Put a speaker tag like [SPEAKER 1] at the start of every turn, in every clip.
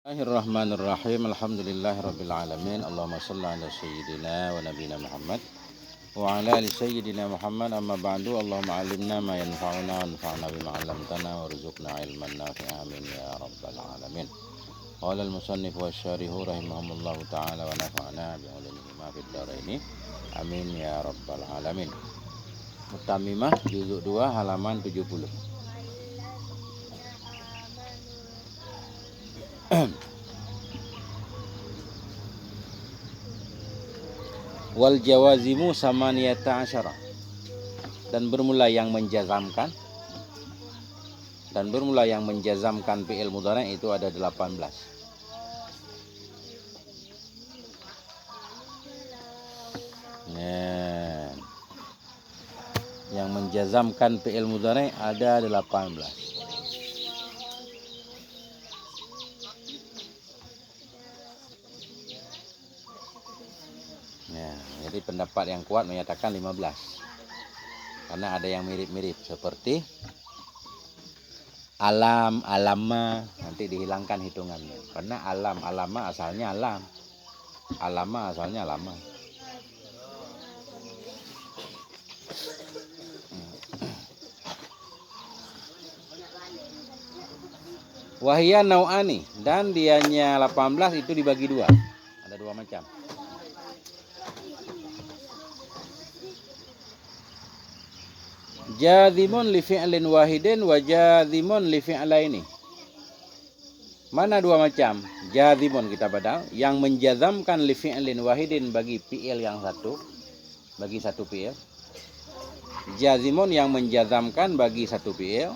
[SPEAKER 1] Bismillahirrahmanirrahim. Alhamdulillahirabbil alamin. Allahumma shalli ala sayyidina wa nabiyina Muhammad wa ala ali sayyidina Muhammad. Amma ba'du. Allahumma 'allimna ma yanfa'una wanfa'na bima 'allamtana warzuqna 'ilman nafi'an. Amin ya rabbal alamin. Qala al-musannif wa syarihu rahimahumullahu ta'ala wa nafa'na bi 'ulumihi ma fid dharain. Amin ya rabbal alamin. Mutamimah juzuk 2 halaman 70. Wal jawazimu samaniyata asyara, dan bermula yang menjazamkan fi'il mudhari' itu ada 18. Yang menjazamkan fi'il mudhari' ada 18. Jadi pendapat yang kuat menyatakan 15. Karena ada yang mirip-mirip seperti alam, alama, nanti dihilangkan hitungannya. Karena alam, alama asalnya alam. Alama asalnya lama. Wahia nau'ani, dan dianya 18 itu dibagi dua. Ada dua macam. Jazimun li fi'lin wahidin wa jazimun li fi'laini. Mana dua macam? Jazimun kita badal, yang menjazamkan li fi'lin wahidin bagi fi'il yang satu, bagi satu fi'il. Jazimun yang menjazamkan bagi satu fi'il.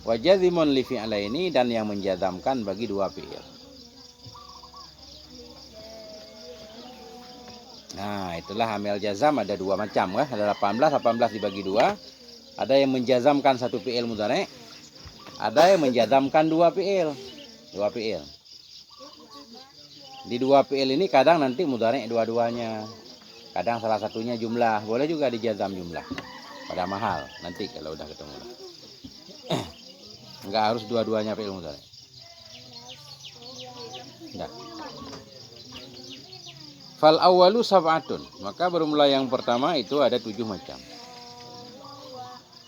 [SPEAKER 1] Wa jazimun li fi'laini, dan yang menjazamkan bagi dua fi'il. Nah, itulah amil jazam ada dua macam ya. Ada 18 dibagi dua. Ada yang menjazamkan satu fi'il mudhari', ada yang menjazamkan dua fi'il. Di dua fi'il ini kadang nanti mudhari' dua-duanya. Kadang salah satunya jumlah, boleh juga dijazam jumlah. Pada mahal nanti kalau udah ketemu. Enggak harus dua-duanya fi'il mudhari'. Nah. Fal awwalu sab'atun, maka bermula yang pertama itu ada 7 macam.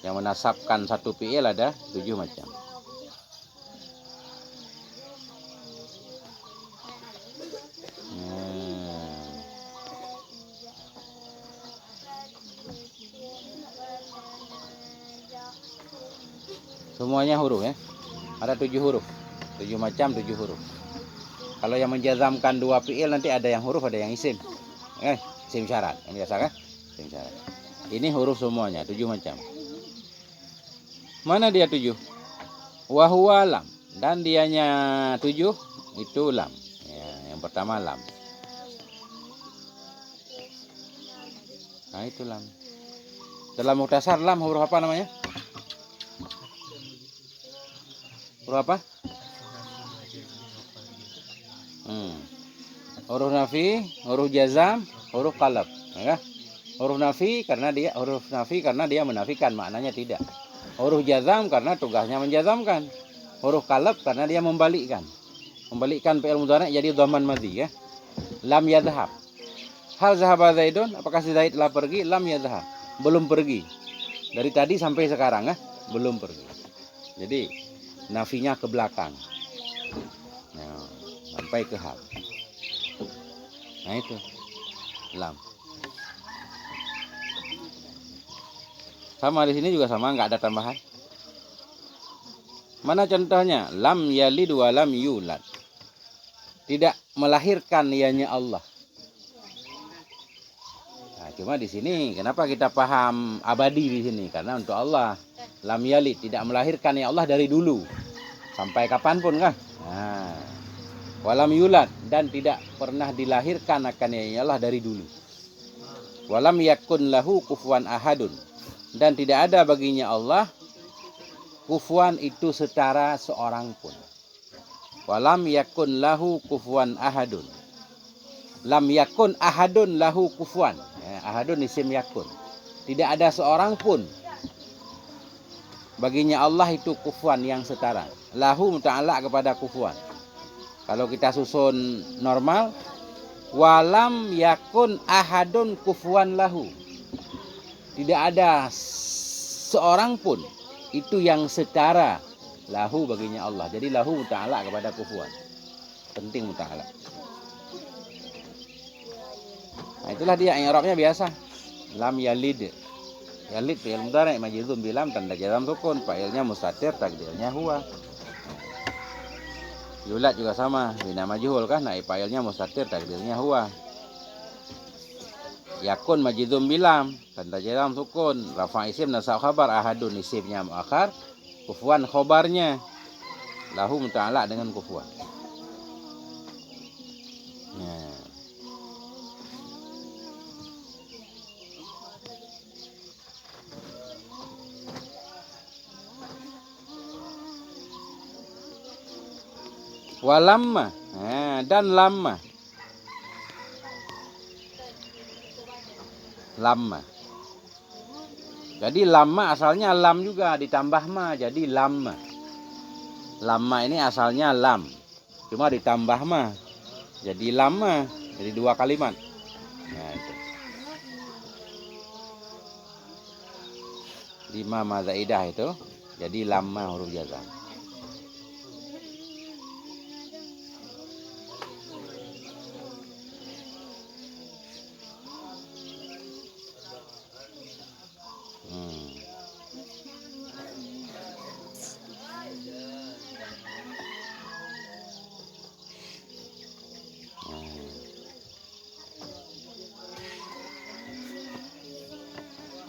[SPEAKER 1] Yang menasabkan satu fi'il ada 7 macam. Semuanya huruf ya. Ada 7 huruf. 7 macam, 7 huruf. Kalau yang menjazamkan dua fi'il nanti ada yang huruf, ada yang isim. Isim syarat. Yang biasa kan? Isim syarat. Ini huruf semuanya, 7 macam. Mana dia 7? Wahuwa lam, dan dianya 7 itu lam. Ya, yang pertama lam. Nah, itu lam. Dalam mukhtasar lam huruf apa namanya? Huruf apa? Huruf nafi, huruf jazam, huruf qalab. Ya. Huruf nafi karena dia menafikan, maknanya tidak. Huruf jazam karena tugasnya menjazamkan. Huruf qalab karena dia membalikkan. Membalikkan fi'il mudhari' jadi dhamman madhi ya. Lam yadhhab. Hal zahaba Zaidun, apakah si Zaid telah pergi? Lam yadhhab. Belum pergi. Dari tadi sampai sekarang ya, belum pergi. Jadi nafinya ke belakang. Nah, sampai ke hal. Nah itu lam. Sama di sini juga sama, nggak ada tambahan. Mana contohnya? Lam yalid wa lam yulad. Tidak melahirkan ianya Allah. Nah, cuma di sini kenapa kita paham abadi di sini? Karena untuk Allah lam yalid, tidak melahirkan ya Allah dari dulu sampai kapanpun kan. Nah, walam yulad, dan tidak pernah dilahirkan akan ya Allah dari dulu. Walam yakun lahu kufuwan ahadun, dan tidak ada baginya Allah kufuwan itu setara seorang pun. Walam yakun lahu kufuwan ahadun. Lam yakun ahadun lahu kufuwan. Ya, ahadun isim yakun. Tidak ada seorang pun baginya Allah itu kufuwan yang setara. Lahu muta'alaq kepada kufuwan. Kalau kita susun normal, walam yakun ahadun kufuwan lahu. Tidak ada seorang pun itu yang setara lahu baginya Allah. Jadi lahu muta'ala kepada kufuwan. Penting muta'ala. Nah, itulah dia i'rabnya biasa. Lam yalid. Yalid fi'il mudhari' majzum bilam tanda jazam sukun, fa'ilnya mustatir, takdirnya huwa. Yulad juga sama, bina majhul kan, naib fa'ilnya mustatir, takdirnya huwa. Yakun majzum bilam tanda jazam sukun, rafa isim nasab khabar, ahadun isimnya muakhar, kufuwan khobarnya. Lahu muta'ala dengan kufuwan. Nah. Walamma, dan lamma. Lamma. Jadi lamma asalnya lam juga ditambah ma, jadi lamma. Lamma ini asalnya lam, cuma ditambah ma, jadi lamma, jadi dua kalimat. Nah, itu. Lima ma zaidah itu, jadi lamma huruf jazam.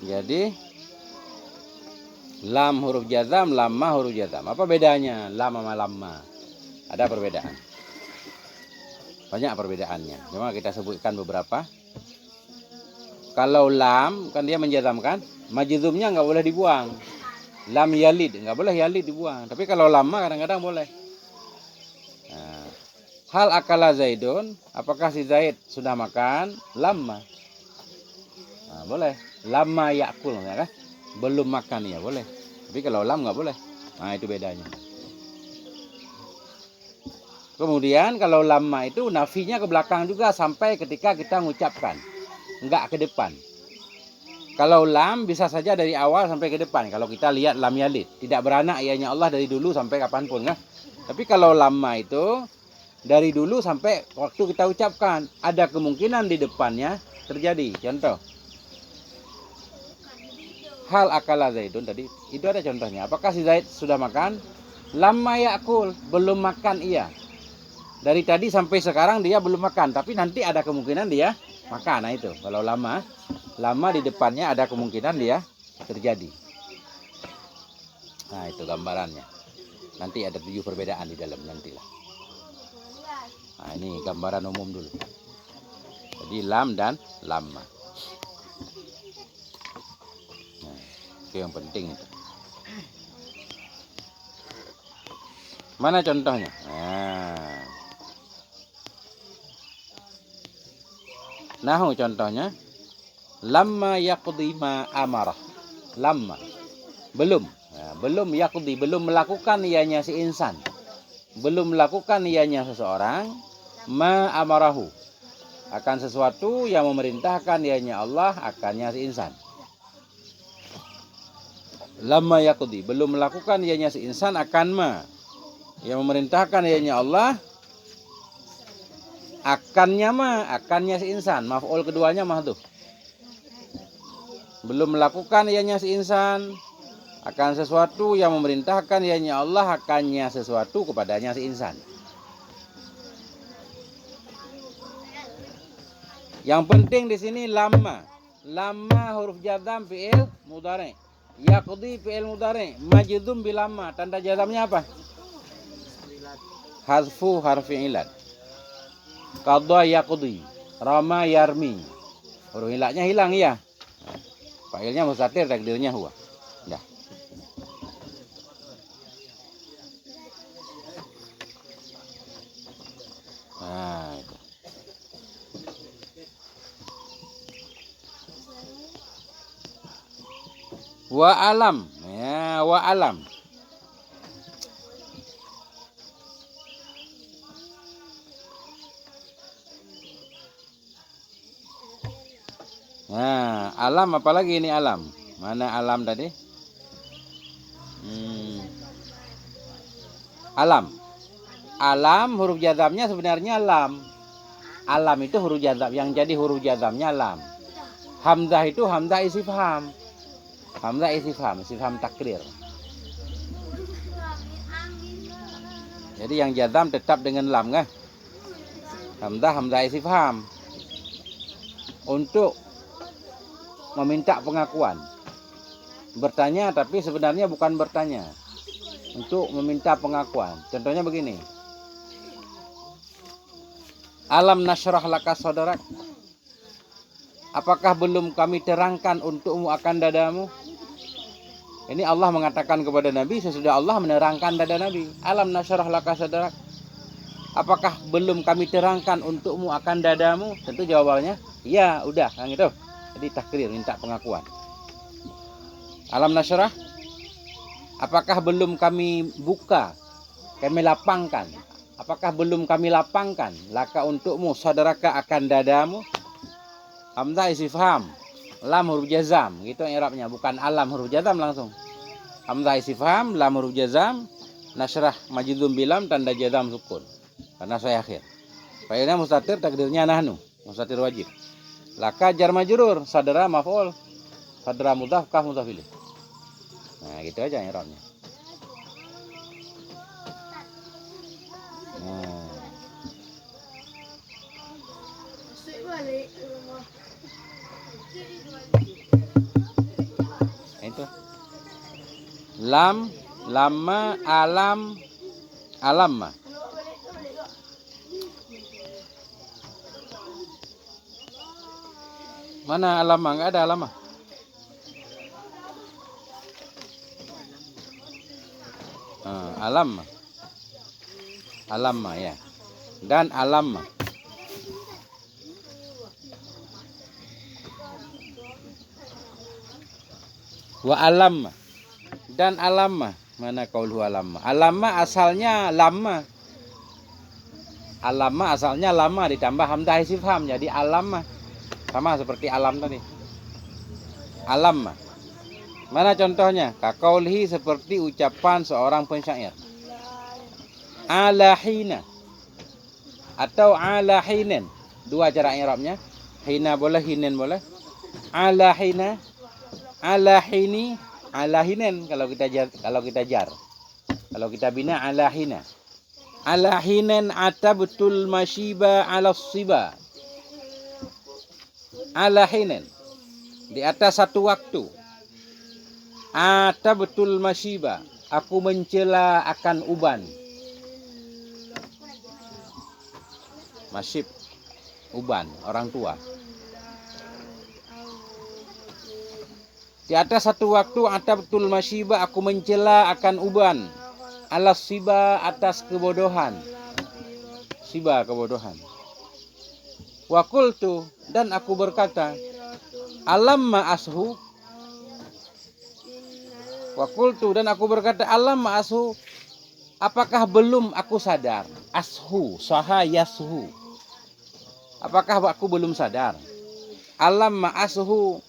[SPEAKER 1] Jadi lam huruf jazam, lamma huruf jazam. Apa bedanya lam sama lamma? Ada perbedaan. Banyak perbedaannya. Cuma kita sebutkan beberapa. Kalau lam kan dia menjazamkan, majzumnya nggak boleh dibuang. Lam yalid nggak boleh yalid dibuang. Tapi kalau lamma kadang-kadang boleh. Nah, hal akala Zaidun, apakah si Zaid sudah makan? Lamma. Nah, boleh. Lama yakul ya kan? Belum makan ya boleh. Tapi kalau lam nggak boleh. Nah, itu bedanya. Kemudian kalau lama itu nafinya ke belakang juga sampai ketika kita mengucapkan, enggak ke depan. Kalau lam bisa saja dari awal sampai ke depan. Kalau kita lihat lam yalid, tidak beranak ianya Allah dari dulu sampai kapanpun kan. Tapi kalau lama itu dari dulu sampai waktu kita ucapkan, ada kemungkinan di depannya terjadi. Contoh, hal akala Zaidun tadi, itu ada contohnya. Apakah si Zaid sudah makan? Lama yakul, belum makan ia. Dari tadi sampai sekarang dia belum makan, tapi nanti ada kemungkinan dia makan. Nah itu, kalau lama di depannya ada kemungkinan dia terjadi. Nah itu gambarannya. Nanti ada 7 perbedaan di dalam nantilah. Nah ini gambaran umum dulu. Jadi lam dan lama. Yang penting itu. Mana contohnya? Nahu contohnya, lamma yaqdi ma amarah. Lamma belum, belum yaqdi, belum melakukan ianya si insan, belum melakukan ianya seseorang, ma amarahu, akan sesuatu yang memerintahkan ianya Allah akannya si insan. Lama yaqdi, belum melakukan ianya si insan akan ma, yang memerintahkan ianya Allah akannya ma, akannya si insan. Maf'ul keduanya mahdhuf. Belum melakukan ianya si insan akan sesuatu yang memerintahkan ianya Allah akannya sesuatu kepadanya si insan. Yang penting di sini lama. Lama huruf jazam fi'il mudhari'. Yaqdi fi'il mudhari', majzum bilamma, tanda jazamnya apa? Hazfu harfi ilad. Qadha yaqdi, rama yarmi. Huruf ilatnya hilang ya. Fa'ilnya mustatir, takdirnya huwa. Dah. Nah, itu. Wa alam, ya wa alam. Nah, alam apalagi ini alam? Mana alam tadi? Alam. Alam huruf jazamnya sebenarnya lam. Alam itu huruf jazam, yang jadi huruf jazamnya lam. Hamzah itu hamzah istifham. Hamzah istifham takrir. Jadi yang jazam tetap dengan lam kan? Hamzah istifham. Untuk meminta pengakuan. Bertanya tapi sebenarnya bukan bertanya. Untuk meminta pengakuan. Contohnya begini. Alam nasyrah laka sadrak. Apakah belum kami terangkan untukmu akan dadamu? Ini Allah mengatakan kepada Nabi sesudah Allah menerangkan dada Nabi. Alam nasyrah laka sadrak. Apakah belum kami terangkan untukmu akan dadamu? Tentu jawabannya, ya udah, yang itu. Jadi takrir, minta pengakuan. Alam nasyrah. Apakah belum kami buka, kami lapangkan? Apakah belum kami lapangkan laka untukmu sadaraka akan dadamu? Hamzah istifham, lam huruf jazam, gitu i'rabnya, bukan alam huruf jazam langsung. Hamzah istifham, lam huruf jazam, nasyrah majzum bilam tanda jazam sukun. Karena saya akhir. Fa'ilnya mustatir, takdirnya nahnu, mustatir wajib. Laka jar majrur, sadara maf'ul, sadara mudhaf kaf mudhaf ilaih. Nah, gitu aja i'rabnya. Nah. Itu. Lam, lama, alam, alamma. Mana alamma? Enggak ada alamma. Alamma. Alamma ya. Dan alamma. Wa alamma. Dan alamma. Mana qaulu alamma? Alamma asalnya lama. Alamma asalnya lama ditambah hamzah istifham jadi alamma. Sama seperti alam tadi. Alamma. Mana contohnya? Kaqaulihi seperti ucapan seorang pensyair. Ala hina atau ala hinen. Dua cara i'rabnya. Hina boleh, hinen boleh. Ala hina, ala hini, ala hinen kalau kita jar. Kalau kita bina ala hina. Ala hinen atabtul mashiba ala siba. Ala hinen. Di atas satu waktu. Atabtul mashiba. Aku mencela akan uban. Masyib, uban, orang tua. Di atas satu waktu atabtul masyiba, aku mencela akan uban. Alas siba, atas kebodohan. Siba, kebodohan. Wa qultu, dan aku berkata, alamma ashu. Wa qultu, dan aku berkata, alamma ashu. Apakah belum aku sadar? Ashu, saha yashu. Apakah aku belum sadar? Alam ma'asuhu.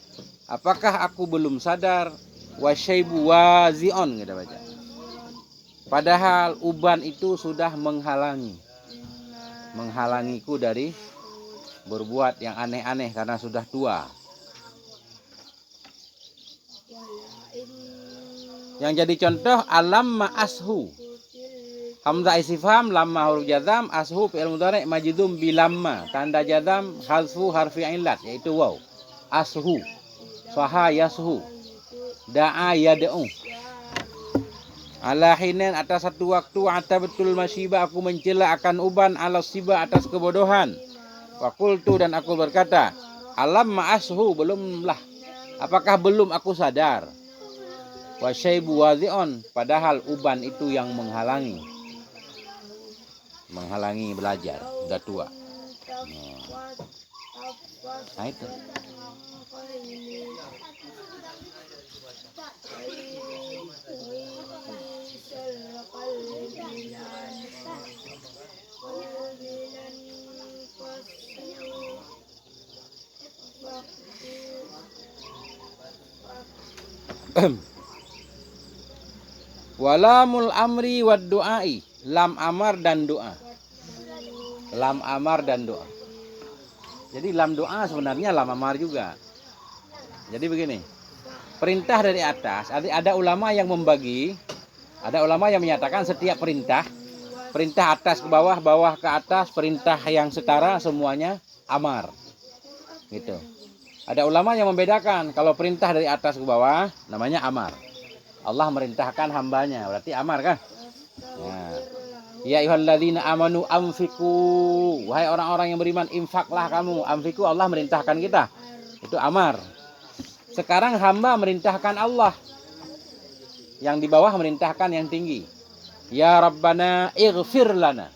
[SPEAKER 1] Apakah aku belum sadar? Wasyaibu wazi'on kita baca. Padahal uban itu sudah menghalangiku dari berbuat yang aneh-aneh karena sudah tua. Yang jadi contoh alam ma'ashu. Hamzah istifham, lamma huruf jazam, ashu fi'il mudhari' majzum bi lamma, tanda jazam hazfu harfi illat yaitu waw. Ashu, saha yashu, da'a yad'u. Ala hinen atas satu waktu atabatul masyiba aku mencela akan uban ala siba atas kebodohan. Wa qultu dan aku berkata, alam ma'ashu belumlah. Apakah belum aku sadar? Wa syaibu wazi'on padahal uban itu yang menghalangi belajar, udah tua. Nah itu. Walamul amri wad du'ai, lam amar dan doa. Lam amar dan doa. Jadi lam doa sebenarnya lam amar juga. Jadi begini, perintah dari atas, ada ulama yang membagi, ada ulama yang menyatakan setiap perintah, perintah atas ke bawah, bawah ke atas, perintah yang setara semuanya amar. Gitu. Ada ulama yang membedakan, kalau perintah dari atas ke bawah namanya amar. Allah merintahkan hambanya, berarti amar kan? Ya ayyuhalladzina amanu anfiqu, wahai orang-orang yang beriman, infaklah kamu. Anfiqu, Allah merintahkan kita. Itu amar. Sekarang hamba merintahkan Allah. Yang di bawah merintahkan yang tinggi. Ya Rabbana ighfir lana.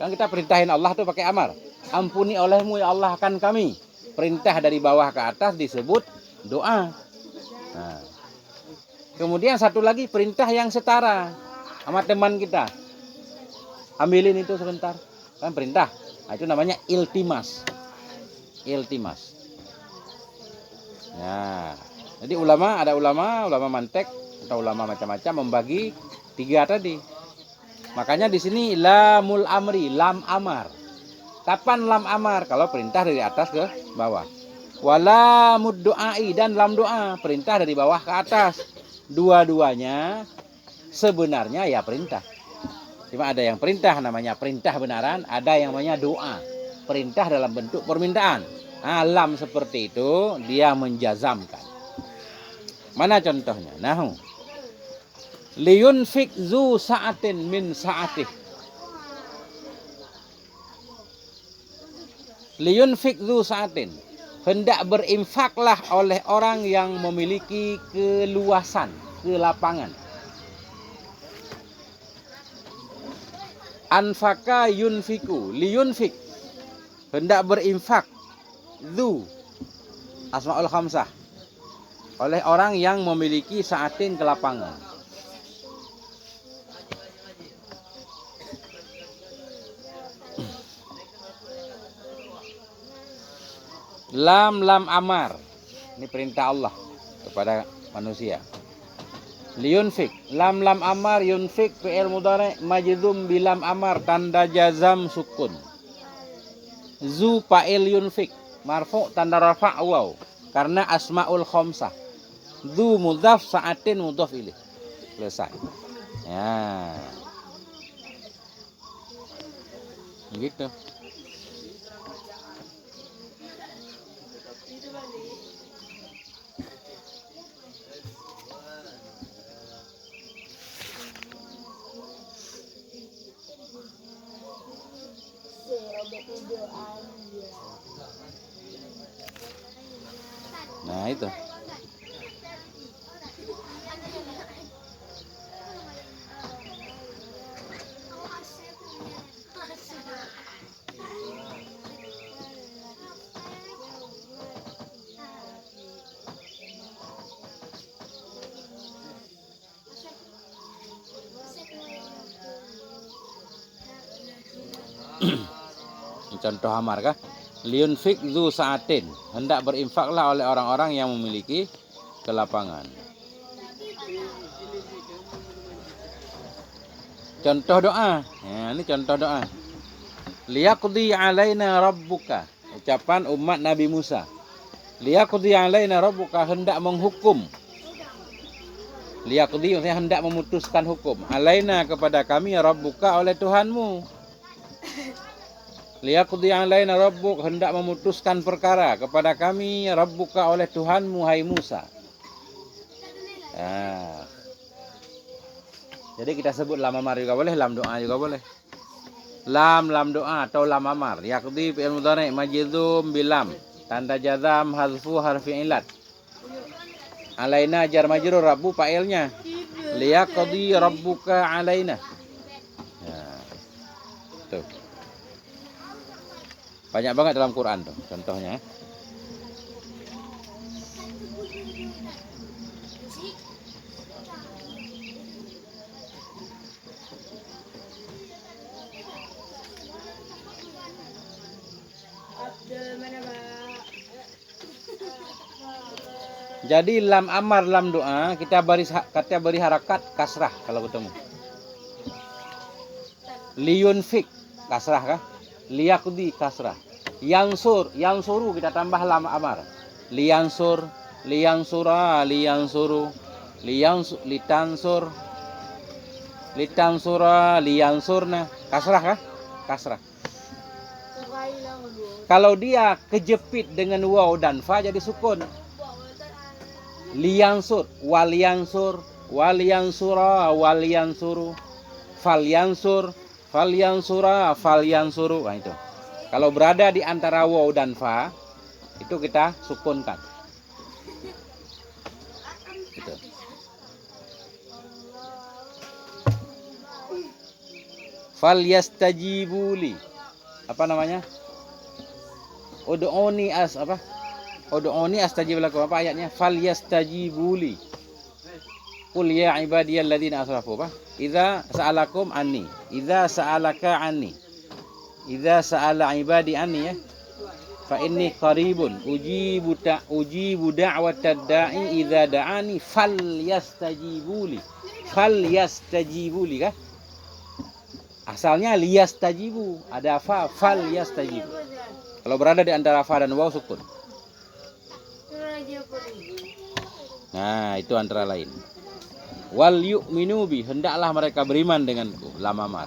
[SPEAKER 1] Kan kita perintahin Allah tuh pakai amar. Ampuni olehmu ya Allah akan kami. Perintah dari bawah ke atas disebut doa. Nah. Kemudian satu lagi perintah yang setara sama teman kita. Ambilin itu sebentar. Kan perintah. Nah, itu namanya iltimas. Iltimas. Nah, jadi ada ulama mantek atau ulama macam-macam membagi tiga tadi. Makanya di sini lamul amri, lam amar. Kapan lam amar? Kalau perintah dari atas ke bawah. Walamud du'ai, dan lam doa, perintah dari bawah ke atas. Dua-duanya sebenarnya ya perintah. Cuma ada yang perintah namanya perintah benaran, ada yang namanya doa, perintah dalam bentuk permintaan. Alam seperti itu dia menjazamkan. Mana contohnya? Nahu. Liyunfik zu sa'atin min sa'atih. Liyunfik zu sa'atin. Hendak berinfaklah oleh orang yang memiliki keluasan, kelapangan. Anfaka yunfiku, liyunfik, hendak berinfak. Zu asmaul khamsah, oleh orang yang memiliki sa'atin kelapangan. Lam amar, ini perintah Allah kepada manusia. Liyunfik, lam amar, yunfik fi'il mudhari' majdhum bilam amar, tanda jazam sukun. Zu fa'il yunfik, marfu' tanda rafa' waw, karena asmaul khamsah. Zu mudhaf, sa'atin mudhaf ilaih. Selesai. Ya. Gitu. Nah itu. Contoh amar kah? Liyunfik zu sa'atin, hendak berinfaklah oleh orang-orang yang memiliki kelapangan. Contoh doa. Ya, ini contoh doa. Liyaqdi alaina rabbuka, ucapan umat Nabi Musa. Liyaqdi alaina rabbuka, hendak menghukum. Liyaqdi maksudnya hendak memutuskan hukum. Alaina kepada kami, rabbuka oleh Tuhanmu. Liyaqdi alaina rabbuk, hendak memutuskan perkara kepada kami, rabbuka oleh Tuhanmu, hai Musa. Nah. Jadi kita sebut lam amar juga boleh, lam doa juga boleh. Lam doa atau lam amar. Yaqdi fi'il mudhari' majdhum bilam, tanda jazam hazfu harfi ilat. Alaina jar majrur, rabbu fa'ilnya. Liyaqdi rabbuka alaina. Nah. Tuh. Banyak banget dalam Quran tuh contohnya. Jadi lam amar, lam doa kita beri harakat kasrah kalau ketemu. Liyunfik kasrah kah? Liyaqdi kasrah. Yansur, yansuru kita tambah lam amar. Liyansur, liyansura, liyansuru, litansur, litansura, liyansurna. Kasrah kah? Kasrah. Kalau dia kejepit dengan waw dan fa jadi sukun. Liyansur, walyansur, walyansura, walyansuru, falyansur, falyansura, falyansuru. Nah itu. Kalau berada di antara waw dan fa, itu kita sukunkan. Gitu. Falyastajibuli. Apa namanya? Ud'uni apa? Ud'uni astajib lakum. Apa ayatnya? Falyastajibuli. Qul ya ibadiyalladzina asrafu. Apa? Idza sa'alakum anni. Idza sa'alaka anni. Idza sa'ala ibadi anni ya. Fa inni qaribun ujibu da'watad da'i idza da'ani falyastajibuli. Falyastajibuli kah? Asalnya liyastajibu, ada fa, falyastajibu. Kalau berada di antara fa dan waw sukun. Nah, itu antara lain. Wal yu'minu bi, hendaklah mereka beriman denganku, lam amar.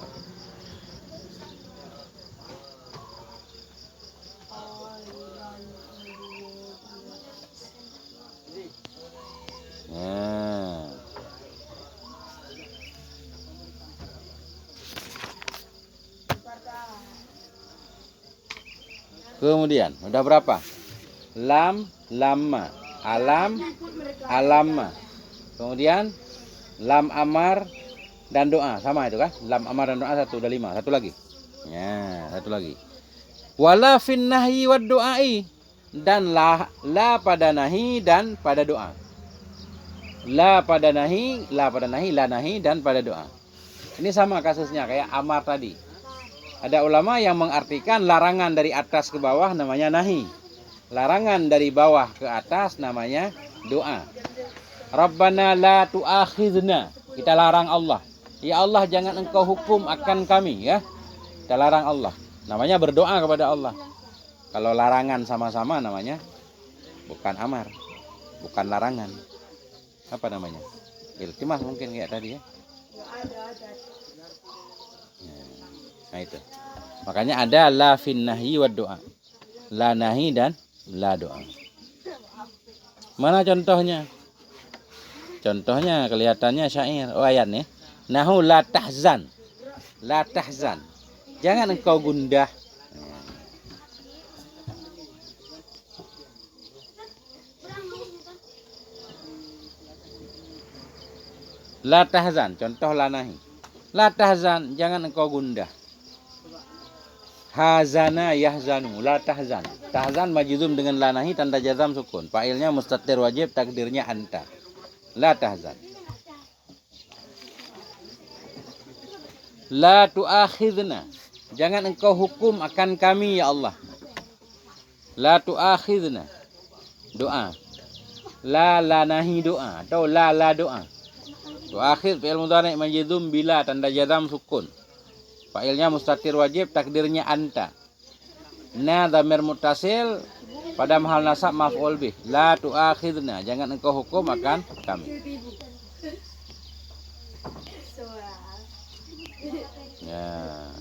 [SPEAKER 1] Nah. Kemudian, udah berapa? Lam, lamma, alam, alamma. Kemudian lam amar dan doa, sama itu kan? Lam amar dan doa satu, udah 5. Satu lagi. Ya, satu lagi. Wala fin nahyi wad doai, dan la pada nahi dan pada doa. La pada nahi, la nahi dan pada doa. Ini sama kasusnya kayak amar tadi. Ada ulama yang mengartikan larangan dari atas ke bawah namanya nahi. Larangan dari bawah ke atas namanya doa. Rabbana la tu'akhidna. Kita larang Allah. Ya Allah, jangan engkau hukum akan kami ya. Kita larang Allah. Namanya berdoa kepada Allah. Kalau larangan sama-sama namanya bukan amar, bukan larangan. Apa namanya? Iltimas mungkin kayak tadi ya. Nah itu. Makanya ada la fin nahyi wad doa. La nahi dan la doa. Mana contohnya? Contohnya kelihatannya syair. Oh ayat nih. Nahu la tahzan. La tahzan. Jangan engkau gundah. La tahzan. Contoh la nahi. La tahzan. Jangan engkau gundah. Hazana yahzanu, la tahzan. Tahzan majzum dengan la nahi tanda jazam sukun. Fa'ilnya mustatir wajib, takdirnya anta. La tahzan. La tu'akhidna. Jangan engkau hukum akan kami ya Allah. La tu'akhidna. Doa. La nahi doa atau la doa. Tu'akhid fi'il mudhari' majzum bila tanda jazam sukun. Fa'ilnya mustatir wajib, takdirnya anta. Na dhamir muttasil pada mahal nasab maf'ul bih. La tu'akhidna, jangan engkau hukum akan kami. Ya.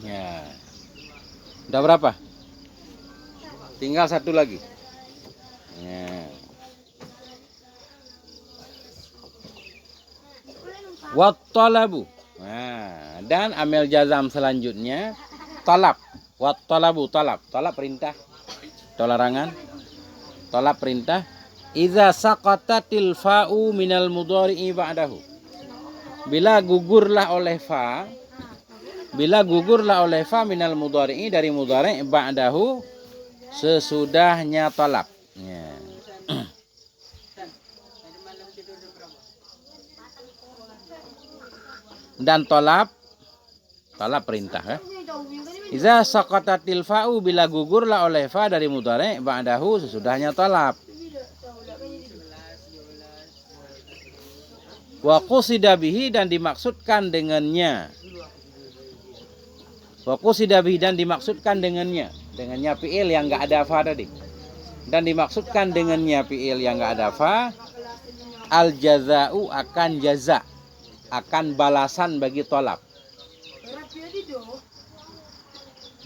[SPEAKER 1] Ya. Udah berapa? Tinggal satu lagi. Ya. Wat talabu. Nah, dan amil jazam selanjutnya talab. Wat talabu, talab. Talab perintah. Atau larangan. Talab perintah. Iza saqatatil fa'u minal mudhari'i ba'dahu. Bila gugurlah oleh fa bila gugurlah oleh fa minal mudhari'i dari mudhari' ba'dahu sesudahnya talab. Ya. Dan talab perintah ya. Iza saqatatil fa'u bila gugurlah oleh fa dari mudhari' ba'dahu sesudahnya talab. Wa qusida bihi dan dimaksudkan dengannya. Wa qusida bihi dan dimaksudkan dengannya. Dengannya fi'il yang enggak ada fa tadi. Dan dimaksudkan dengannya fi'il yang enggak ada fa, al jaza'u akan jaza, akan balasan bagi tolab.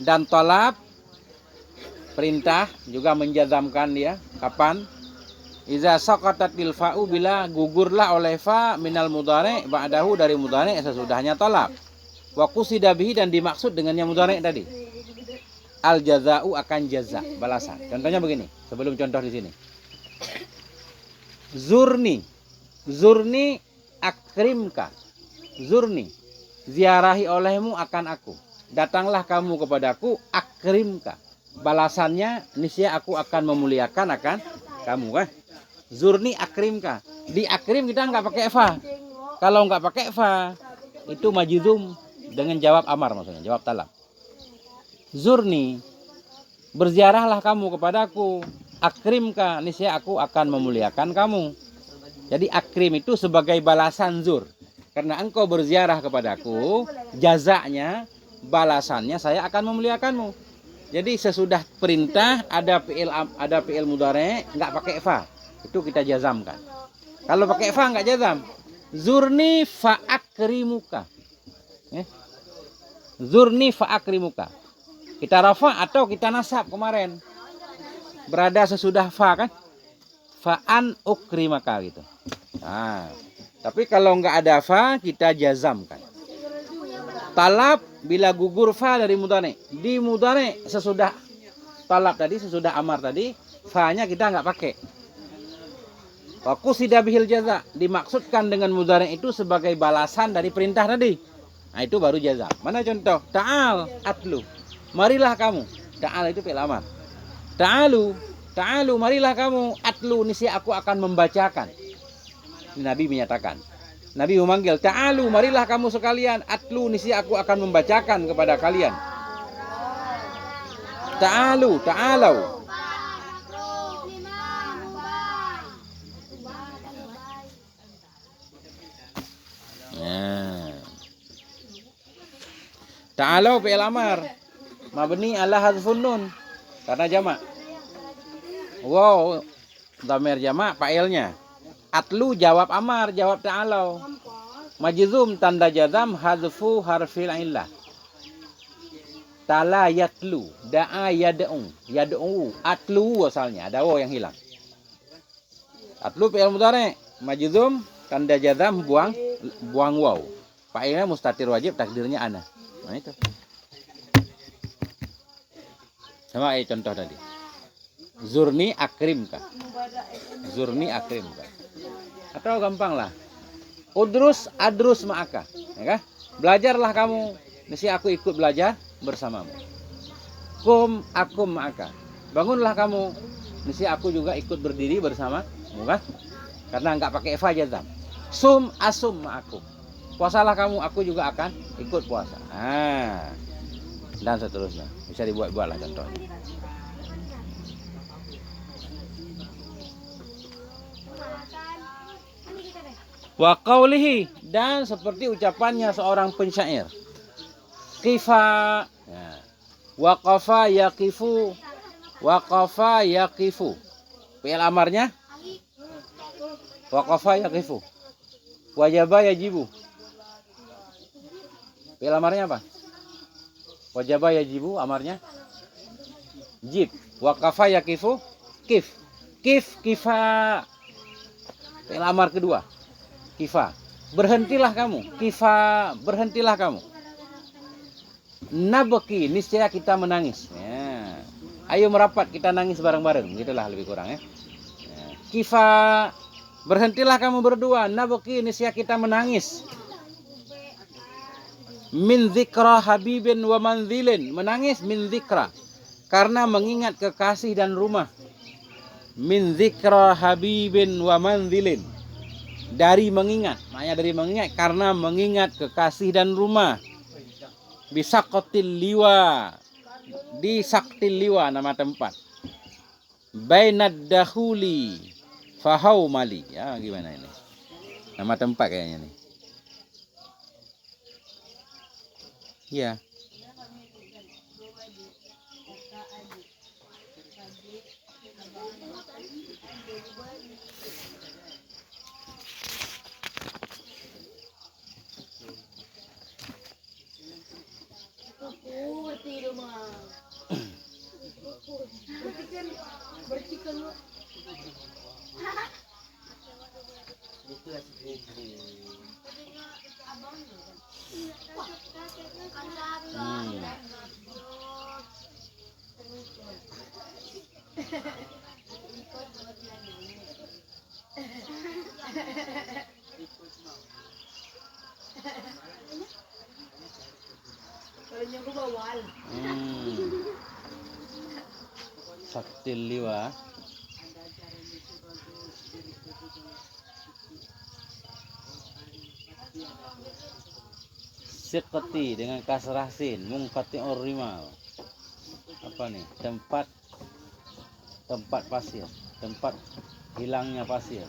[SPEAKER 1] Dan tolab perintah juga menjazamkan dia. Kapan? Iza saqatatil fa'u bila gugurlah oleh fa minal mudhari' ba'dahu dari mudhari' sesudahnya tolab. Wa qusida bihi dan dimaksud dengannya mudhari' tadi. Al jaza'u akan jaza, balasan. Contohnya begini, sebelum contoh di sini. Zurni akrimka. Zurni, ziarahi olehmu akan aku. Datanglah kamu kepadaku, akrimka. Balasannya niscaya aku akan memuliakan akan kamu kan. Zurni akrimka. Di akrim kita nggak pakai fa. Kalau nggak pakai fa, itu majzum dengan jawab amar maksudnya, jawab talab. Zurni, berziarahlah kamu kepadaku. Akrimka, niscaya aku akan memuliakan kamu. Jadi akrim itu sebagai balasan zur. Karena engkau berziarah kepadaku, jazanya, balasannya saya akan memuliakanmu. Jadi sesudah perintah ada fi'il mudhari' nggak pakai fa. Itu kita jazamkan. Kalau pakai fa nggak jazam. Zurni fa akrimuka. Zurni fa akrimuka. Kita rafa atau kita nasab kemarin. Berada sesudah fa kan? Fa'an ukrimaka gitu. Nah, tapi kalau nggak ada fa kita jazamkan. Talab bila gugur fa dari mudhari'. Di mudhari' sesudah talab tadi, sesudah amar tadi, fa-nya kita nggak pakai. Wa qusida bihil jaza, dimaksudkan dengan mudhari' itu sebagai balasan dari perintah tadi. Nah, itu baru jazam. Mana contoh? Ta'al atlu. Marilah kamu. Ta'al itu fi'il amar. Ta'alu marilah kamu. Atlu niscaya aku akan membacakan. Nabi menyatakan. Nabi memanggil, ta'alu marilah kamu sekalian. Atlu niscaya aku akan membacakan kepada kalian. Ta'alau. Ta'alau fi'il amar. Mabni ala hadfun nun. Karena jamak. Wow, dhamir jamak fa'ilnya. Atlu jawab amar, jawab ta'alau. Majzum tanda jazam hadfu harfil illah. Tala yatlu, da'a yad'u, atlu asalnya, ada waw yang hilang. Atlu fi'il mudhari', majzum tanda jazam buang waw. Fa'ilnya mustatir wajib, takdirnya ana. Nah itu. Sama contoh tadi. Zurni akrimka. Atau gampang lah. Adrus ma'aka. Ya kan? Belajarlah kamu. Niscaya aku ikut belajar bersamamu. Akum ma'aka. Bangunlah kamu. Niscaya aku juga ikut berdiri bersamamu kan? Karena enggak pakai fa jazam. Asum ma'akum. Puasalah kamu, aku juga akan ikut puasa. Nah, dan seterusnya. Bisa dibuat-buatlah contohnya. Wa qawlihi, dan seperti ucapannya seorang pensyair. Kifa, waqafa yaqifu. Fi'il amarnya waqafa yaqifu. Wajaba yajibu. Fi'il amarnya apa? Wajaba yajibu, amarnya jib. Waqafa yaqifu, kifa. Fi'il amar kedua. Kifa, berhentilah kamu. Nabki, niscaya kita menangis. Ya. Ayo merapat kita nangis bareng-bareng. Gitulah lebih kurang ya. Kifa, berhentilah kamu berdua. Nabki, niscaya kita menangis. Min dzikra habibin wa manzilin. Menangis min dzikra. Karena mengingat kekasih dan rumah. Min dzikra habibin wa manzilin. Dari mengingat. Maknanya dari mengingat. Karena mengingat kekasih dan rumah. Bisaqatil liwa. Di Saktil Liwa nama tempat. Bainad dahuli. Fahau mali. Ya gimana ini? Nama tempat kayaknya nih. Ya. Saktil Liwa. Siqati dengan kasrah sin, munqati'ur rimal. Apa nih? Tempat pasir, tempat hilangnya pasir.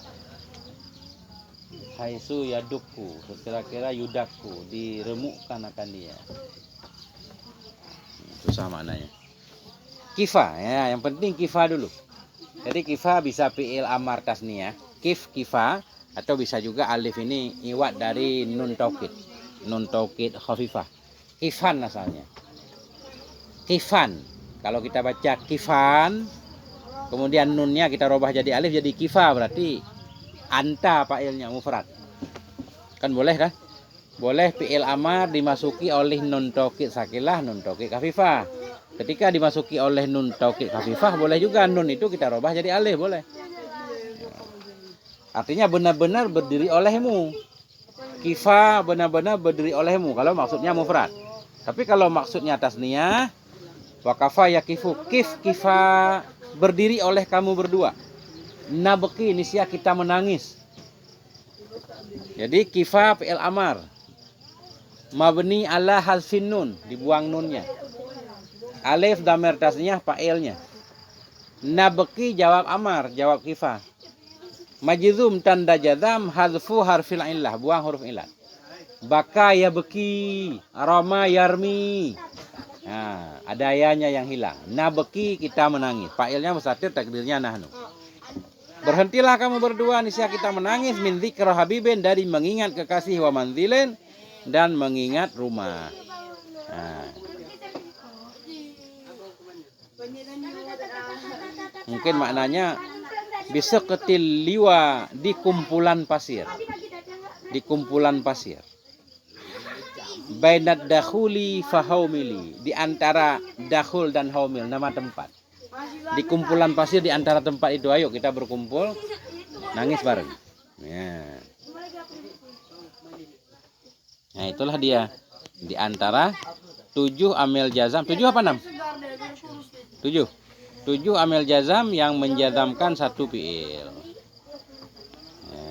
[SPEAKER 1] Haisu yadukku, kira-kira yudakku, diremukkan akan dia. Itu sama maknanya. Kifa, ya, yang penting kifa dulu. Jadi kifa bisa fi'il amar tasniyah, kifa, atau bisa juga alif ini iwat dari nun taukid khafifah. Kifan asalnya. Kifan. Kalau kita baca kifan, kemudian nunnya kita robah jadi alif jadi kifa, berarti anta fa'ilnya mufrad. Kan boleh kan? Boleh fi'il amar dimasuki oleh nun taukid sakilah, nun taukid khafifah. Ketika dimasuki oleh nun taukid khafifah, boleh juga nun itu kita robah jadi alif, boleh. Artinya benar-benar berdiri olehmu. Kifa benar-benar berdiri olehmu kalau maksudnya mufrad. Tapi kalau maksudnya tasniyah, wakafa yakifu, kifa berdiri oleh kamu berdua. Nabki nisya kita menangis. Jadi kifa fi'il amar. Mabni ala hazfin nun, dibuang nunnya. Alif dhamir tasniyah fa'ilnya. Nabki jawab amar, jawab kifa. Majzum tanda jazam, hazfu harfil illah, buang huruf illah. Baka yabki, rama yarmi. Nah, ada yanya yang hilang. Nabki kita menangis. Fa'ilnya mustatir, takdirnya nahnu. Berhentilah kamu berdua, niscaya kita menangis min dzikra habibin, dari mengingat kekasih, wa manzilin, dan mengingat rumah. Nah. Mungkin maknanya bisaqatil liwa, di kumpulan pasir. Di kumpulan pasir. Bainad dakhuli fahaumili, di antara dakhul dan haumil, nama tempat. Di kumpulan pasir di antara tempat itu, ayo kita berkumpul nangis bareng. Ya. Nah, itulah dia di antara 7 amil jazam. 7 apa 6? 7. 7 amil jazam yang menjazamkan satu fi'il. Ya.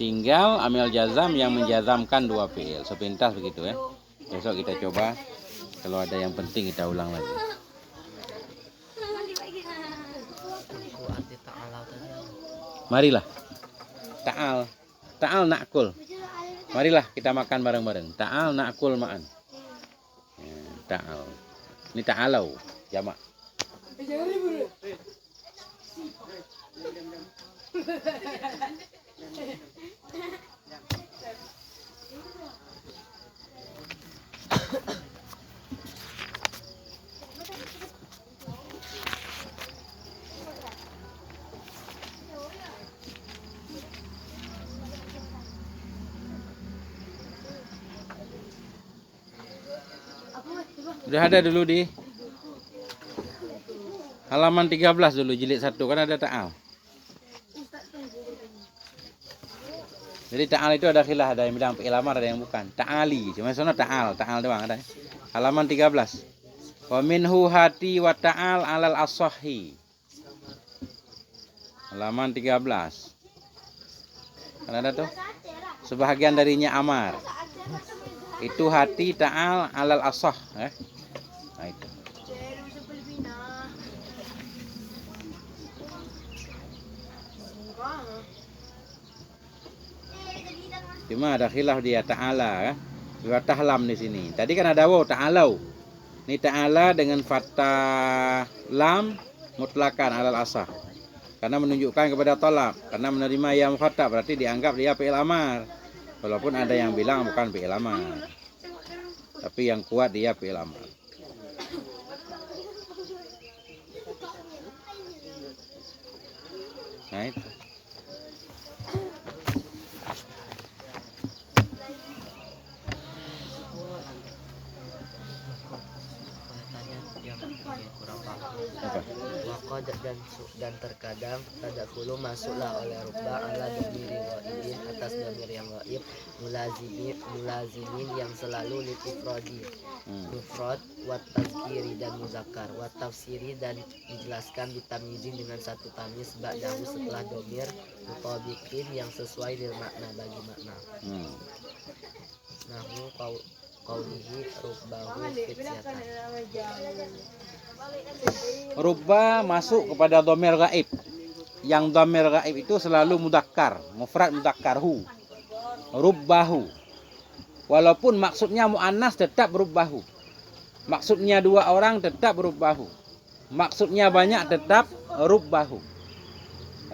[SPEAKER 1] Tinggal amil jazam yang menjazamkan 2 fi'il. Sepintas begitu ya. Besok kita coba, kalau ada yang penting kita ulang lagi. Marilah. Ta'al na'kul. Marilah kita makan bareng-bareng. Ta'al na'kul ma'an. Ya, ta'al. Ini ta'alau jamak. Udah ada dulu di halaman 13 dulu, jilid 1 kan ada ta'al. Jadi ta'al itu ada khilaf, ada yang bilang fi'il amar, ada yang bukan. Ta'ali, cuma sana ta'al doang ada. Halaman 13. Wa minhu hati wa ta'al alal as-sahhi. Halaman 13. Kan ada tuh? Sebahagian darinya amar. Itu hati ta'al alal as-sah, Nah itu. Cuma ada khilaf dia ta'ala, dua tahlam di sini. Tadi kan ada waw ta'alau. Ini ta'ala dengan fathah lam mutlakan alal asah. Karena menunjukkan kepada talab, karena menerima ya mukhatab, berarti dianggap dia fi'il amar. Walaupun ada yang bilang bukan fi'il amar. Tapi yang kuat dia fi'il amar. Nah itu.
[SPEAKER 2] Waqad dan terkadang tadakulu masuklah oleh rubba ala dhamiri ghaibin atas dhamir yang ghaib mulazimin yang selalu lil ifradi mufrad wa tazkiri dan muzakkar wa tafsiri dan dijelaskan ditamyizin dengan satu tamyiz ba'dahu setelah dhamir mutabiqin yang sesuai dengan makna bagi makna. Nahu qaulihi rubbahu fityatan.
[SPEAKER 1] Rubba masuk kepada dhamir gaib. Yang dhamir gaib itu selalu mudzakkar, mufrad mudzakkarhu. Rubbahu. Walaupun maksudnya muannas tetap rubbahu. Maksudnya dua orang tetap rubbahu. Maksudnya banyak tetap rubbahu.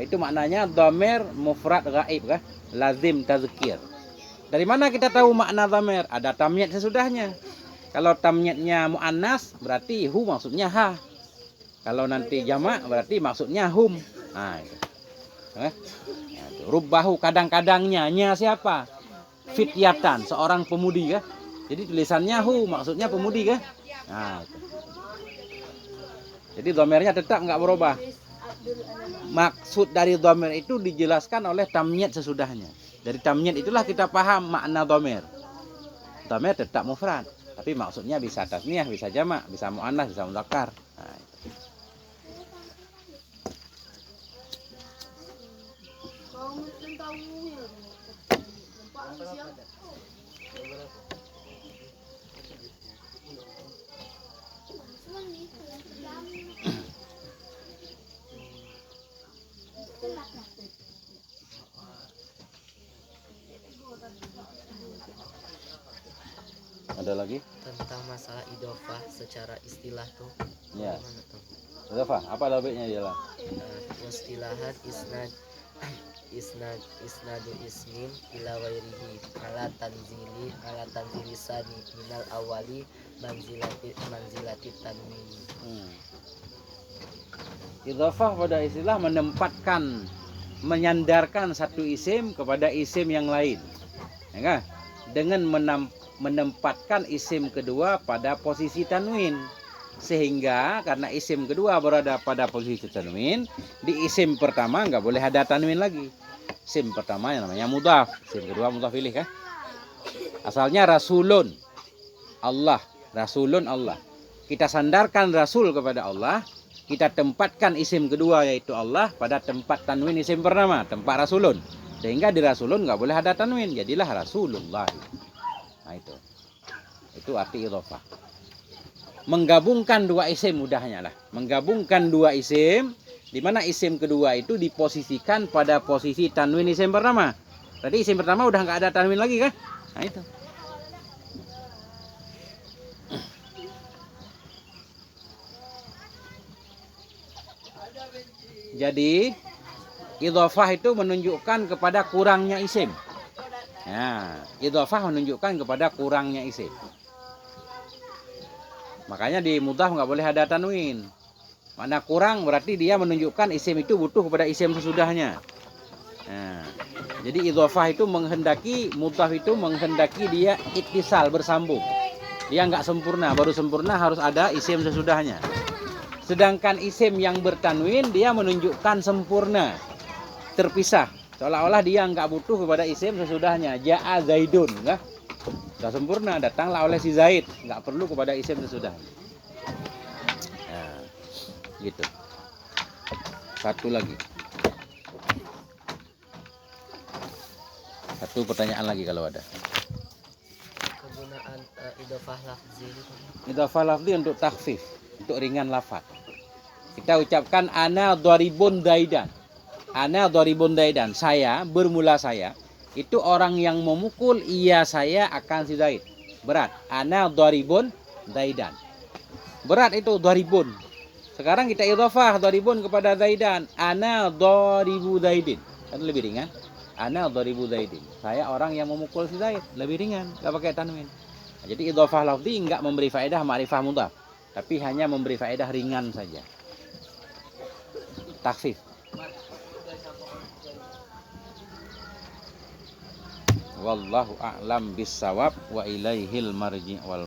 [SPEAKER 1] Itu maknanya dhamir mufrad gaib, lazim tazkir. Dari mana kita tahu makna dhamir? Ada tamyiz sesudahnya. Kalau tamyiznya muannas berarti hu maksudnya ha. Kalau nanti jamak berarti maksudnya hum. Nah, itu. Rubbahu kadang-kadangnya nya siapa? Fityatan, seorang pemudi Jadi tulisannya hu maksudnya pemudi Nah, itu. Jadi dhamirnya tetap enggak berubah. Maksud dari dhamir itu dijelaskan oleh tamyiz sesudahnya. Dari tamyiz itulah kita paham makna dhamir. Dhamir tetap mufrad. Tapi maksudnya bisa tasniyah, bisa jamak, bisa muannas, bisa mudzakkar. Nah, ada lagi
[SPEAKER 2] tentang masalah idofah secara istilah tuh.
[SPEAKER 1] Ya. Idofah, apa labelnya dia lah?
[SPEAKER 2] Istilahat isnadu ismin ila wairihi ala tanzili sani minal awali manzilati tanwin.
[SPEAKER 1] Idofah pada istilah menyandarkan satu isim kepada isim yang lain. Ya, dengan menempatkan isim kedua pada posisi tanwin, sehingga karena isim kedua berada pada posisi tanwin, di isim pertama nggak boleh ada tanwin lagi. Isim pertama yang namanya mudhaf, isim kedua mudhaf ilaih Asalnya rasulun Allah, rasulun Allah. Kita sandarkan rasul kepada Allah, kita tempatkan isim kedua yaitu Allah pada tempat tanwin isim pertama, tempat rasulun. Sehingga di rasulun nggak boleh ada tanwin, jadilah rasulullah. Nah itu arti idhofah. Menggabungkan dua isim mudahnya lah. Menggabungkan dua isim, di mana isim kedua itu diposisikan pada posisi tanwin isim pertama. Tadi isim pertama udah nggak ada tanwin lagi kan? Nah itu. Jadi idhofah itu menunjukkan kepada kurangnya isim. Nah, idhofah menunjukkan kepada kurangnya isim. Makanya di mudhaf nggak boleh ada tanwin. Mana kurang berarti dia menunjukkan isim itu butuh kepada isim sesudahnya. Nah, jadi idhofah itu menghendaki, mudhaf itu menghendaki dia ittisal, bersambung. Dia nggak sempurna, baru sempurna harus ada isim sesudahnya. Sedangkan isim yang bertanwin dia menunjukkan sempurna, terpisah Seolah-olah dia nggak butuh kepada isim sesudahnya. Ja'a Zaidun, enggak? Sudah sempurna, datanglah oleh si Zaid, nggak perlu kepada isim sesudahnya. Nah, gitu. Satu lagi. Satu pertanyaan lagi kalau ada.
[SPEAKER 2] Kegunaan idhofah lafzi.
[SPEAKER 1] Idhofah lafzi untuk takhfif, untuk ringan lafaz. Kita ucapkan ana dharibun Zaidan. Ana dharibun Zaidan. Saya, bermula saya. Itu orang yang memukul, iya saya akan si Zaid. Berat. Ana dharibun Zaidan. Berat itu dharibun. Sekarang kita idhofah dharibun kepada Zaidan. Ana dharibu Zaidin. Kan lebih ringan. Ana dharibu Zaidin. Saya orang yang memukul si Zaid. Lebih ringan. Gak pakai tanwin. Nah, jadi idhofah lafzi enggak memberi faedah ma'rifah mudhaf. Tapi hanya memberi faedah ringan saja. Takhfif. Wallahu a'lam bissawab wa ilaihil marji' wal